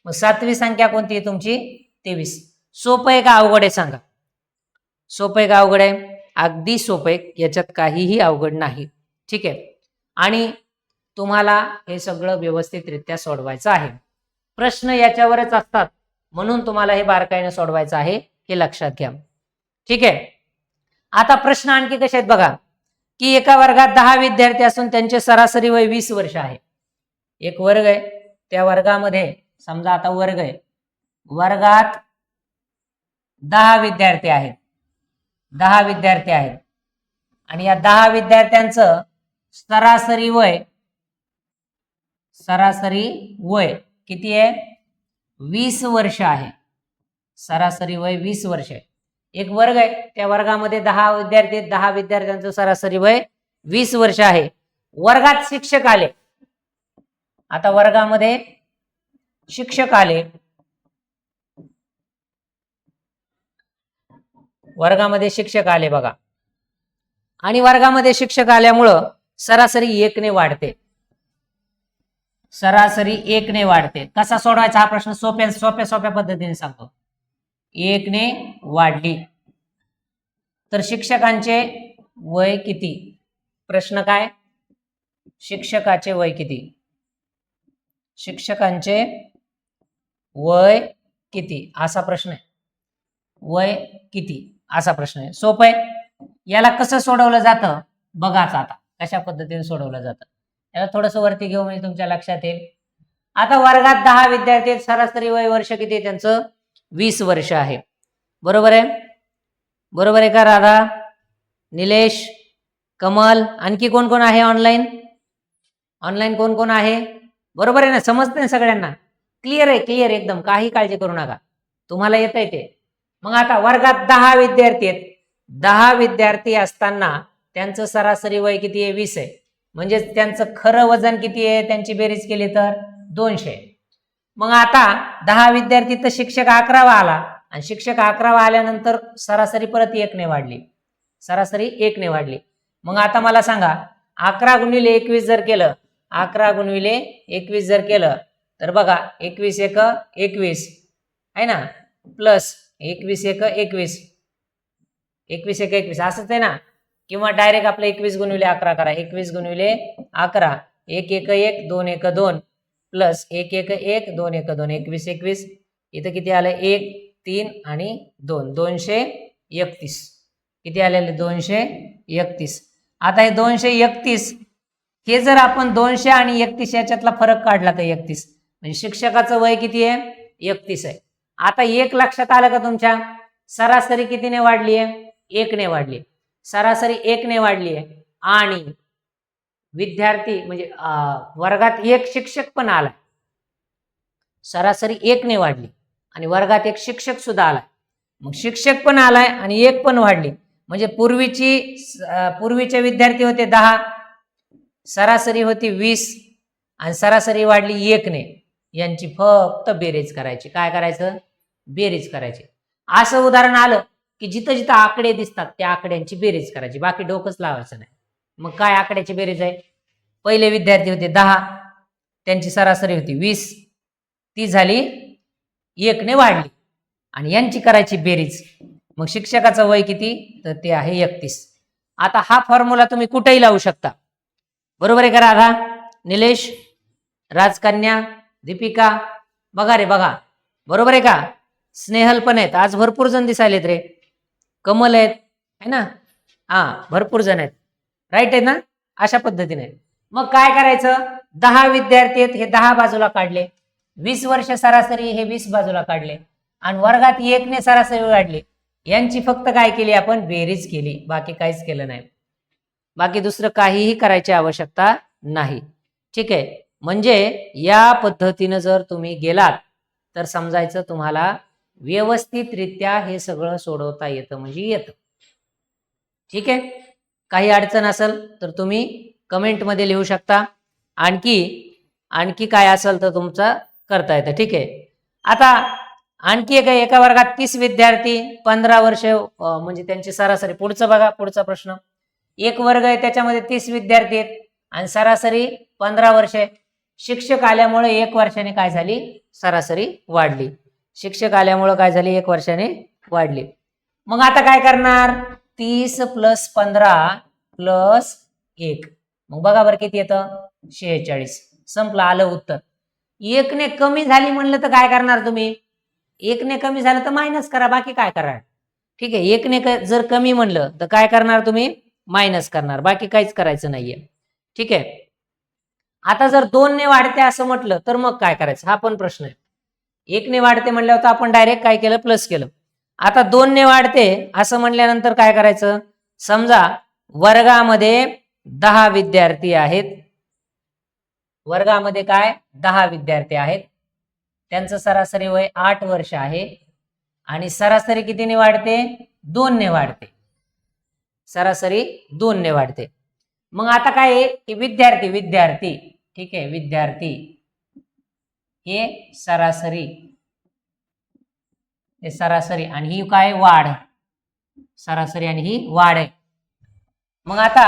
मग 7वी संख्या कोणती आहे तुमची? 23. सोपं आहे का अवघड आहे सांगा? सोपं आहे का अवघड आहे? अगदी सोपं आहे, याच्यात काहीही अवघड नाही. ठीक आहे. आणि तुम्हाला हे सगळं व्यवस्थितरित्या सोडवायचं आहे. प्रश्न याच्यावरच असतात म्हणून तुम्हाला हे बारकाईने सोडवायचं आहे, हे लक्षात घ्या. ठीक आहे. आता प्रश्न आणखी कसे आहेत बघा, की एका वर्गात 10 विद्यार्थी असून त्यांचे सरासरी वय 20 वर्ष आहे. एक वर्ग आहे, त्या वर्गामध्ये समजा आता वर्ग आहे, वर्गात 10 विद्यार्थी आहेत. 10 विद्यार्थी आहेत आणि या 10 विद्यार्थ्यांचं सरासरी वय किती आहे? 20 वर्ष आहे. सरासरी वय 20 वर्ष आहे. एक वर्ग आहे, त्या वर्गामध्ये 10 विद्यार्थी आहेत. 10 विद्यार्थ्यांचं सरासरी वय 20 वर्ष आहे. वर्गात शिक्षक आले. आता वर्गामध्ये शिक्षक आले. वर्गामध्ये शिक्षक आले बघा. आणि वर्गामध्ये शिक्षक आल्यामुळं सरासरी 1 ने वाढते. सरासरी 1 ने वाढते. कसा सोडवायचा हा प्रश्न? सोप्या पद्धतीने सांगतो. 1 ने वाढली तर शिक्षकांचे वय किती? प्रश्न काय? शिक्षकाचे वय किती? शिक्षकांचे वय किती असा प्रश्न आहे. वय किती असा प्रश्न आहे. सोपं आहे. याला कसं सोडवलं जातं बघाच आता, कशा पद्धतीने सोडवलं जातं. याला थोडंसं वरती घेऊ म्हणजे तुमच्या लक्षात येईल. आता वर्गात 10 विद्यार्थी आहेत, सरासरी वय वर्ष किती आहे त्यांचं? 20 वर्ष आहे. बरोबर आहे? बरोबर आहे का राधा, निलेश, कमल? आणखी कोण कोण आहे ऑनलाईन? ऑनलाईन कोण कोण आहे? बरोबर आहे ना, समजते ना सगळ्यांना? क्लिअर आहे, क्लिअर एकदम, काही काळजी करू नका, तुम्हाला येत आहे ते. मग आता वर्गात 10 विद्यार्थी आहेत, 10 विद्यार्थी असताना त्यांचं सरासरी वय किती आहे? 20 आहे. म्हणजे त्यांचं खरं वजन किती आहे? त्यांची बेरीज केली तर 200. मग आता 10 विद्यार्थी तर शिक्षक 11वा आला, आणि शिक्षक 11वा आल्यानंतर सरासरी परत 1 ने वाढली, सरासरी 1 ने वाढली. मग आता मला सांगा, 11 गुणिले 21 जर केलं, 11 गुणिले 21 जर केलं तर बघा, 21 एक 21 आहे ना, प्लस 21 एक 21, 21 एक 21 असंच आहे ना. किंवा डायरेक्ट आपलं 21 गुणिले 11 करा, 21 गुणिले 11, 1 एक 1, 2 एक 2, प्लस 1 एक 1, 2 एक 2, 21 21, इथं किती आलं? 1 3 आणि 2, 231. किती आलेले? 231. आता हे 231 हे जर आपण 200 आणि 31 याच्यातला फरक काढला तर 31, म्हणजे शिक्षकाचं वय किती आहे? 31 आहे. आता एक लक्षात आलं का तुमच्या? सरासरी कितीने वाढली आहे? 1 ने वाढली. सरासरी 1 ने वाढली आहे, आणि विद्यार्थी म्हणजे वर्गात एक शिक्षक पण आला, सरासरी 1 ने वाढली, आणि वर्गात एक शिक्षक सुद्धा आलाय. मग शिक्षक पण आलाय आणि 1 पण वाढली, म्हणजे पूर्वीचे विद्यार्थी होते 10, सरासरी होती 20, आणि सरासरी वाढली 1 ने. यांची फक्त बेरीज करायची. काय करायचं? बेरीज करायची. असं उदाहरण आलं की जिथं जिथं आकडे दिसतात त्या आकड्यांची बेरीज करायची, बाकी डोकंच लावायचं नाही. मग काय आकड्याची बेरीज आहे? पहिले विद्यार्थी होते 10, त्यांची सरासरी होती 20, ती झाली 1 ने वाढली, आणि यांची करायची बेरीज. मग शिक्षकाचं वय किती? तर ते आहे 31. आता हा फॉर्म्युला तुम्ही कुठेही लावू शकता. बरोबर आहे का राधा, निलेश, राजकन्या, दीपिका? बघा रे बघा, बरोबर आहे का? स्नेहल पण आहेत, आज भरपूर जण दिसायलेत रे. कमल आहेत, है ना? भरपूर जण आहेत, राईट आहे ना? अशा पद्धतीने मग काय करायचं? 10 विद्यार्थी आहेत, हे 10 बाजूला काढले, 20 वर्ष सरासरी हे 20 बाजूला काढले, आणि वर्गात 1 ने सरासरी वाढली. यांची फक्त काय केली आपण? बेरीज केली, बाकी काहीच केलं नाही. बाकी दुसरं काहीही करायची आवश्यकता नाही. ठीक आहे, म्हणजे या पद्धतीनं जर तुम्ही गेलात तर समजायचं तुम्हाला व्यवस्थितरित्या हे सगळं सोडवता येतं, म्हणजे येतं. ठीक आहे, काही अडचण असेल तर तुम्ही कमेंटमध्ये लिहू शकता. आणखी काय असेल तर तुमचं करता येतं. ठीक आहे, आता आणखी एका वर्गात 30 विद्यार्थी, 15 वर्ष म्हणजे त्यांची सरासरी. पुढचं बघा, पुढचा प्रश्न. एक वर्ग आहे त्याच्यामध्ये 30 विद्यार्थी आहेत आणि सरासरी 15 वर्ष आहे. शिक्षक आल्यामुळे 1 वर्षाने काय झाली? सरासरी वाढली. शिक्षक आल्यामुळे काय झाली? 1 वर्षाने वाढली. मग आता काय करणार? 30 + 15 + 1. मग बघा बरं किती येतं? 46. संपलं, आलं उत्तर. 1 ने कमी झाली म्हणलं तर काय करणार तुम्ही? 1 ने कमी झालं तर मायनस करा, बाकी काय करा. ठीक आहे, 1 ने जर कमी म्हणलं तर काय करणार तुम्ही? मायनस करणार, बाकी काहीच करायचं नाहीये. ठीक आहे, आता जर 2 ने वाढते असं म्हटलं तर मग काय करायचं? हा पण प्रश्न आहे. 1 ने वाढते म्हणल्यावर तर आपण डायरेक्ट काय केलं? प्लस केलं. आता 2 ने वाढते असं म्हणल्यानंतर काय करायचं? समजा वर्गामध्ये 10 विद्यार्थी आहेत, वर्गामध्ये काय 10 विद्यार्थी आहेत, त्यांचं सरासरी वय 8 वर्ष आहे, आणि सरासरी कितीने वाढते? 2 ने वाढते. सरासरी 2 ने वाढते. मग आता काय आहे की विद्यार्थी ठीक आहे, विद्यार्थी हे सरासरी आणि ही काय? वाढ. सरासरी आणि ही वाढ आहे. मग आता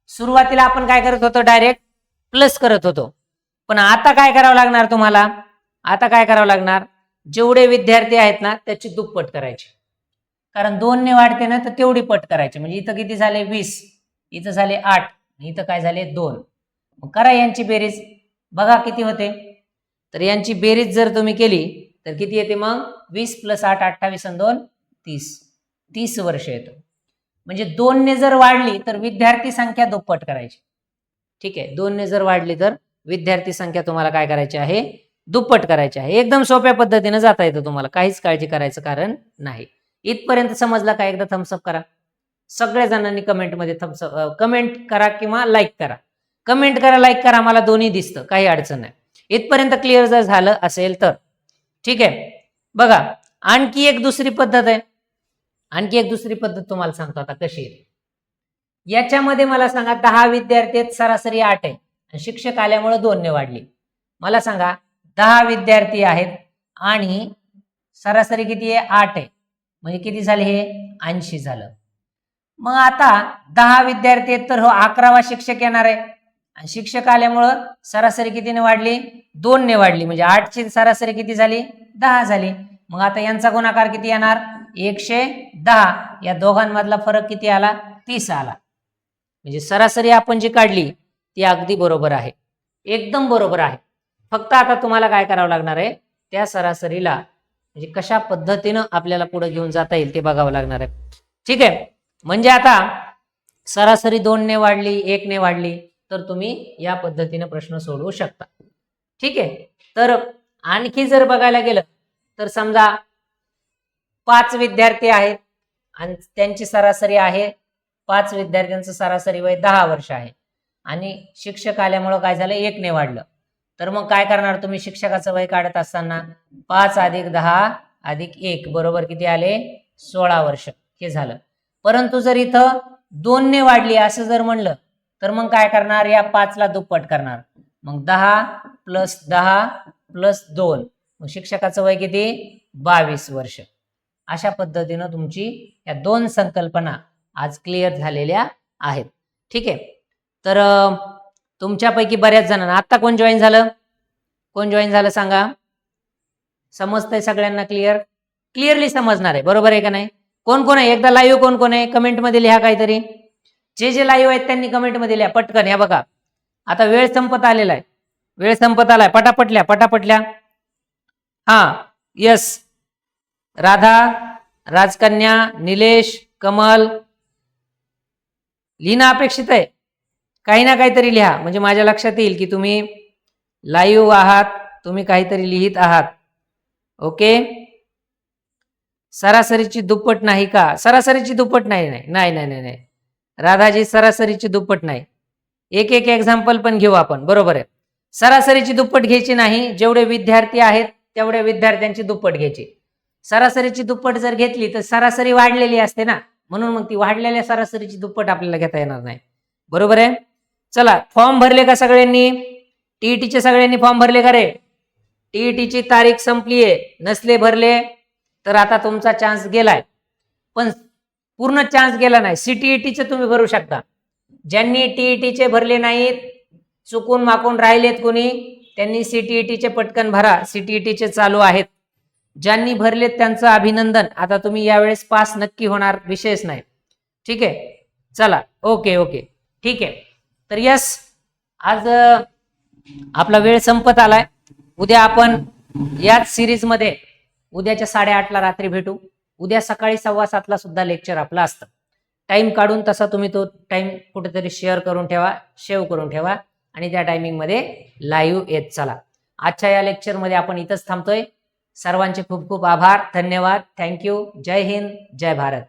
सुरुवातीला आपण काय करत होतो? डायरेक्ट प्लस करत होतो, पण आता काय करावं लागणार तुम्हाला? आता काय करावं लागणार? जेवढे विद्यार्थी आहेत ना त्याची दुप्पट करायची, कारण 2 ने वाढते ना तर तेवढी पट करायची. म्हणजे इथं किती झाले? 20, इथं झाले 8, इथं काय झाले? 2. मग करा यांची बेरीज, बघा किती होते. तर यांची बेरीज जर तुम्ही केली तर किती येते मग? 20 + 8 28 आणि 2 30. 30 वर्ष येतं. म्हणजे 2 ने जर वाढली तर विद्यार्थी संख्या दुप्पट करायची. ठीक आहे, 2 ने जर वाढली तर विद्यार्थी संख्या तुम्हाला काय करायची आहे, दुप्पट करायची आहे. एकदम सोप्या पद्धतीने जाता येतं तुम्हाला, काहीच काळजी करायचं कारण नाही. इथपर्यंत समजला का? एकदा थम्सअप करा सगळ्या जणांनी, कमेंटमध्ये थम्सअप कमेंट करा किंवा लाईक करा. कमेंट करा, लाईक करा, मला दोन्ही दिसतं, काही अडचण नाही. इथपर्यंत क्लिअर जर झालं असेल तर ठीक आहे. बघा, आणखी एक दुसरी पद्धत आहे. आणखी एक दुसरी पद्धत तुम्हाला सांगतो आता कशी आहे. याच्यामध्ये मला सांगा 10 विद्यार्थी आहेत, सरासरी 8 आहे आणि शिक्षक आल्यामुळे 2 ने वाढली. मला सांगा 10 विद्यार्थी आहेत आणि सरासरी किती आहे, 8 आहे, म्हणजे किती झाले हे, 80 झालं. मग आता 10 विद्यार्थी आहेत तर 11वा शिक्षक येणार आहे आणि शिक्षक आल्यामुळं सरासरी कितीने वाढली, 2 ने वाढली, म्हणजे 8 ची सरासरी किती झाली, 10 झाली. मग आता यांचा गुणाकार किती येणार, 110. या दोघांमधला फरक किती आला, 30 आला. म्हणजे सरासरी आपण जी काढली ती अगदी बरोबर आहे, एकदम बरोबर आहे. फक्त आता तुम्हाला काय करावं लागणार आहे, त्या सरासरीला म्हणजे कशा पद्धतीनं आपल्याला पुढे घेऊन जाता येईल ते बघावं लागणार आहे. ठीक आहे, म्हणजे आता सरासरी 2 ने वाढली, 1 ने वाढली, तर तुम्ही या पद्धतीने प्रश्न सोडवू शकता. ठीक आहे. तर आणखी जर बघायला गेलं तर समजा 5 विद्यार्थी आहेत आणि त्यांची सरासरी आहे, 5 विद्यार्थ्यांचं सरासरी वय 10 वर्ष आहे आणि शिक्षक आल्यामुळं काय झालं, 1 ने वाढलं. तर मग काय करणार तुम्ही, शिक्षकाचं वय काढत असताना 5 + 10 + 1 बरोबर किती आले, 16 वर्ष हे झालं. परंतु जर इथं 2 ने वाढली असं जर म्हणलं तर मग काय करणार, या 5 ला दुप्पट करणार. मग 10 + 10 + 2, मग शिक्षकाचं वय किती, 22 वर्ष. अशा पद्धतीनं तुमची या 2 संकल्पना आज क्लिअर झालेल्या आहेत. ठीक आहे. तर तुमच्यापैकी बऱ्याच जणांना आता कोण जॉईन झालं, कोण जॉईन झालं सांगा. समजतंय सगळ्यांना, क्लिअरली समजणार आहे, बरोबर आहे का नाही. कोण कोण आहे, एकदा लाईव्ह कोण कोण आहे कमेंटमध्ये लिहा काहीतरी. जे लाईव्ह आहेत त्यांनी कमेंटमध्ये लिहा पटकन. या बघा आता वेळ संपत आलेला आहे, वेळ संपत आलाय, पटापटल्या. हा, यस, राधा, राजकन्या, निलेश, कमल, लिहिणं अपेक्षित आहे. काही ना काहीतरी लिहा, म्हणजे माझ्या लक्षात येईल की तुम्ही लाईव्ह आहात, तुम्ही काहीतरी लिहित आहात. ओके. सरासरीची दुप्पट नाही का, सरासरीची दुप्पट नाही. राधाजी सरासरीची दुप्पट नाही. एक एक्झाम्पल पण घेऊ आपण, बरोबर आहे. सरासरीची दुप्पट घ्यायची नाही, जेवढे विद्यार्थी आहेत तेवढ्या विद्यार्थ्यांची दुप्पट घ्यायची. सरासरीची दुप्पट जर घेतली तर सरासरी वाढलेली असते ना, म्हणून मग ती वाढलेल्या सरासरीची दुप्पट आपल्याला घेता येणार नाही, बरोबर आहे. चला, फॉर्म भरले का सगळ्यांनी, टीईटीचे सगळ्यांनी फॉर्म भरले का रे. टीईटीची तारीख संपलीये, नसले भरले तर आता तुमचा चान्स गेलाय, पण पूर्ण चान्स गेला नाही. सीटीईटीचे तुम्ही भरू शकता. ज्यांनी टीईटीचे भरले नाहीत, चुकून माकून राहिलेत कोणी, त्यांनी सीटीईटीचे पटकन भरा, सीटीईटीचे चालू आहेत. ज्यांनी भरलेत त्यांचं अभिनंदन, आता तुम्ही यावेळेस पास नक्की होणार, विषयच नाही. ठीक आहे, चला, ओके, ठीक आहे. तर यस, आज आपला वेळ संपत आलाय. उद्या आपण याच सिरीज मध्ये उद्याच्या 8:30 रात्री भेटू. उद्या सकाळी 7:15 सुद्धा लेक्चर आपलं असतं. टाइम काढून तसा तुम्ही तो टाइम कुठेतरी शेअर करून ठेवा, सेव्ह करून ठेवा आणि त्या टायमिंग मध्ये लाईव्ह येत चला. आजच्या या लेक्चर मध्ये आपण इथंच थांबतोय. सर्वांचे खूप खूप आभार, धन्यवाद, थँक्यू. जय हिंद, जय भारत.